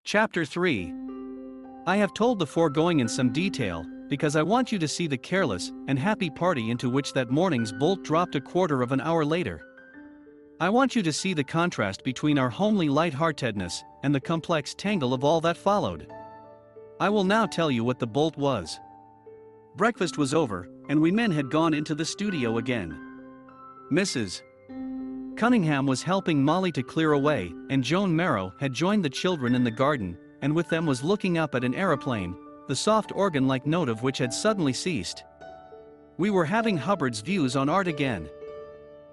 Chapter 3. I have told the foregoing in some detail, because I want you to see the careless and happy party into which that morning's bolt dropped a quarter of an hour later. I want you to see the contrast between our homely lightheartedness and the complex tangle of all that followed. I will now tell you what the bolt was. Breakfast was over, and we men had gone into the studio again. Mrs. Cunningham was helping Molly to clear away, and Joan Marrow had joined the children in the garden, and with them was looking up at an aeroplane, the soft organ-like note of which had suddenly ceased. We were having Hubbard's views on art again.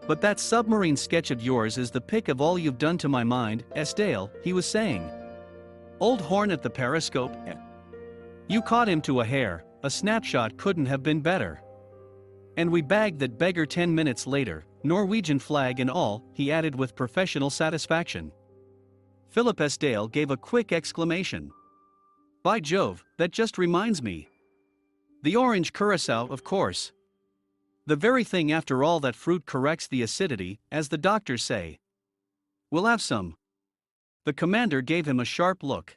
"But that submarine sketch of yours is the pick of all you've done to my mind, Esdale," he was saying. "Old Horn at the periscope? You caught him to a hair, a snapshot couldn't have been better." And we bagged that beggar 10 minutes later, Norwegian flag and all, he added with professional satisfaction. Philip Esdale gave a quick exclamation. "By Jove, that just reminds me. The orange curacao, of course. The very thing after all. That fruit corrects the acidity, as the doctors say. We'll have some." The commander gave him a sharp look.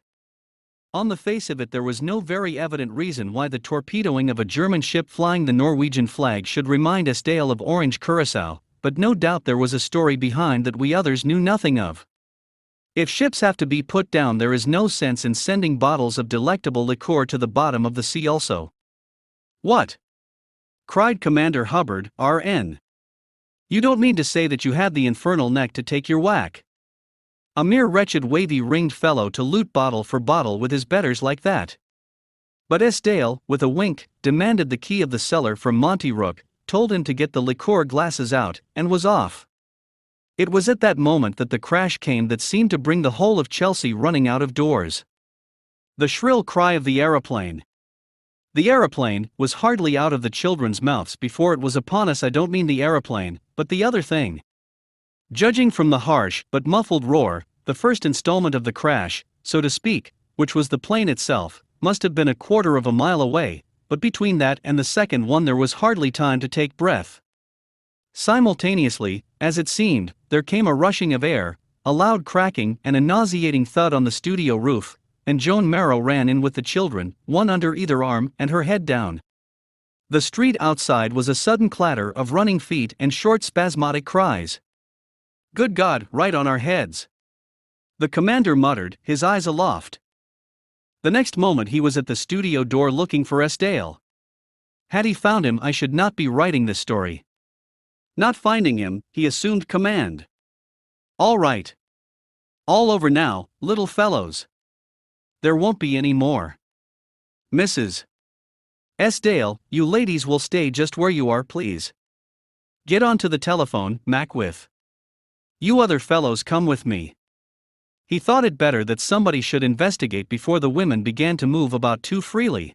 On the face of it there was no very evident reason why the torpedoing of a German ship flying the Norwegian flag should remind Esdale of orange curacao, but no doubt there was a story behind that we others knew nothing of. If ships have to be put down, there is no sense in sending bottles of delectable liqueur to the bottom of the sea also. "What?" cried Commander Hubbard, R.N. "You don't mean to say that you had the infernal neck to take your whack? A mere wretched wavy-ringed fellow to loot bottle for bottle with his betters like that." But Esdale, with a wink, demanded the key of the cellar from Monty Rook, told him to get the liqueur glasses out, and was off. It was at that moment that the crash came that seemed to bring the whole of Chelsea running out of doors. The shrill cry of the aeroplane. The aeroplane was hardly out of the children's mouths before it was upon us. I don't mean the aeroplane, but the other thing. Judging from the harsh but muffled roar, the first installment of the crash, so to speak, which was the plane itself, must have been a quarter of a mile away, but between that and the second one there was hardly time to take breath. Simultaneously, as it seemed, there came a rushing of air, a loud cracking and a nauseating thud on the studio roof, and Joan Marrow ran in with the children, one under either arm and her head down. The street outside was a sudden clatter of running feet and short spasmodic cries. "Good God, right on our heads!" the commander muttered, his eyes aloft. The next moment he was at the studio door looking for Esdale. Had he found him, I should not be writing this story. Not finding him, he assumed command. "All right. All over now, little fellows. There won't be any more. Mrs. Esdale, you ladies will stay just where you are, please. Get on to the telephone, Mackwith. You other fellows come with me." He thought it better that somebody should investigate before the women began to move about too freely.